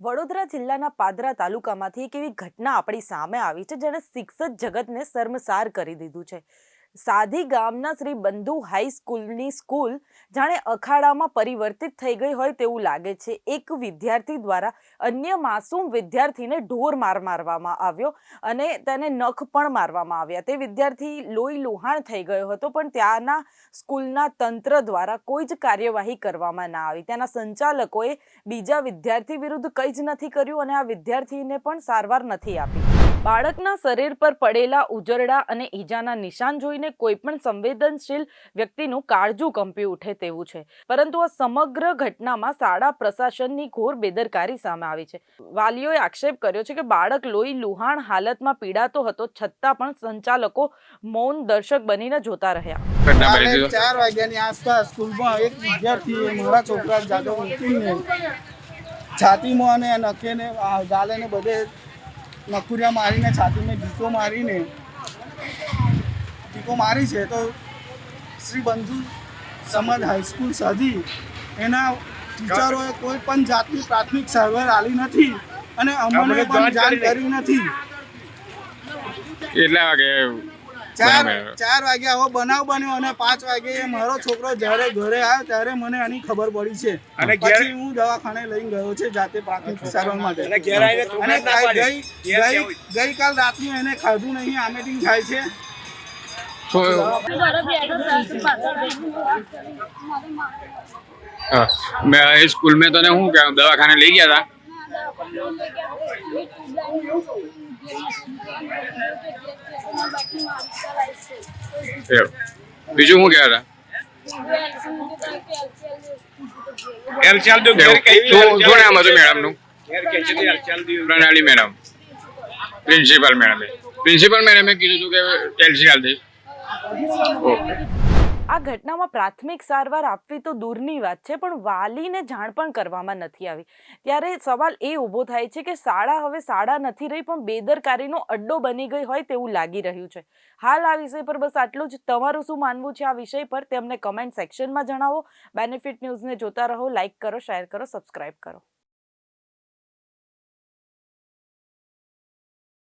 વડોદરા જિલ્લાના પાદરા તાલુકામાંથી એક એવી ઘટના આપણી સામે આવી છે જેણે શિક્ષક જગતને શર્મસાર કરી દીધું છે। સાધી ગામના શ્રી બંધુ હાઈસ્કૂલની સ્કૂલ જાણે અખાડામાં પરિવર્તિત થઈ ગઈ હોય તેવું લાગે છે। એક વિદ્યાર્થી દ્વારા અન્ય માસૂમ વિદ્યાર્થીને ઢોર માર મારવામાં આવ્યો અને તેને નખ પણ મારવામાં આવ્યા। તે વિદ્યાર્થી લોહી લુહાણ થઈ ગયો હતો, પણ ત્યાંના સ્કૂલના તંત્ર દ્વારા કોઈ જ કાર્યવાહી કરવામાં ના આવી। ત્યાંના સંચાલકોએ બીજા વિદ્યાર્થી વિરુદ્ધ કંઈ જ નથી કર્યું અને આ વિદ્યાર્થીને પણ સારવાર નથી આપી। બાળકના શરીર પર પડેલા ઉજરડા અને ઈજાના નિશાન જોઈને કોઈ પણ સંવેદનશીલ વ્યક્તિનું કાળજું કંપી ઉઠે તેવું છે, પરંતુ આ સમગ્ર ઘટનામાં શાળા પ્રશાસનની ઘોર બેદરકારી સામે આવી છે। વાલીઓએ આક્ષેપ કર્યો છે કે બાળક લોહી લુહાણ હાલતમાં પીડાતો હતો, છતાં પણ સંચાલકો મૌન દર્શક બનીને જોતા રહ્યા। 4 વાગ્યાની આસપાસ સ્કૂલમાં એક વિદ્યાર્થીએ મારા છોકરા જાદવ નીતિનને છાતીમાં અને નખેને ગાલેને બધે નખુરિયા મારીને છાતીને ઢીકો મારી છે। તો શ્રી બંધુ સમાજ હાઈસ્કૂલ સાધી એના ટીચરોએ કોઈ પણ જાતની પ્રાથમિક સારવાર આલી નથી અને અમને પણ જાણ કરી નથી। કેટલા વાગે 4 વાગે આવો બનાવ બન્યો અને 5 વાગે મારો છોકરો જ્યારે ઘરે આવ્યો ત્યારે મને આની ખબર પડી છે અને પછી હું દવાખાને લઈને ગયો છે જાતે પ્રાથમિક સારવાર માટે। અને ગઈકાલ રાતનું એને ખાધું નહીં, આમેટિંગ થાય છે। मैं स्कूल में तो नहीं हूँ क्या दवाखाने ले गया था। बीजू हूँ क्या था नाम હતું મેડમનું? પ્રણાલી મેડમ, પ્રિન્સિપલ મેડમે કીધું હતું કે કેલ્સી આલ દઈશ। ઓકે। આ ઘટનામાં પ્રાથમિક સારવાર આપવી તો દૂરની વાત છે, પણ વાલીને જાણ પણ કરવામાં નથી આવી। ત્યારે સવાલ એ ઊભો થાય છે કે શાળા હવે શાળા નથી રહી, પણ બેદરકારીનો અડ્ડો બની ગઈ હોય તેવું લાગી રહ્યું છે। હાલ આ વિષય પર બસ આટલું જ। તમારું શું માનવું છે આ વિષય પર તે અમને કમેન્ટ સેક્શનમાં જણાવો। બેનિફિટ ન્યૂઝને જોતા રહો, લાઇક કરો, શેર કરો, સબસ્ક્રાઇબ કરો।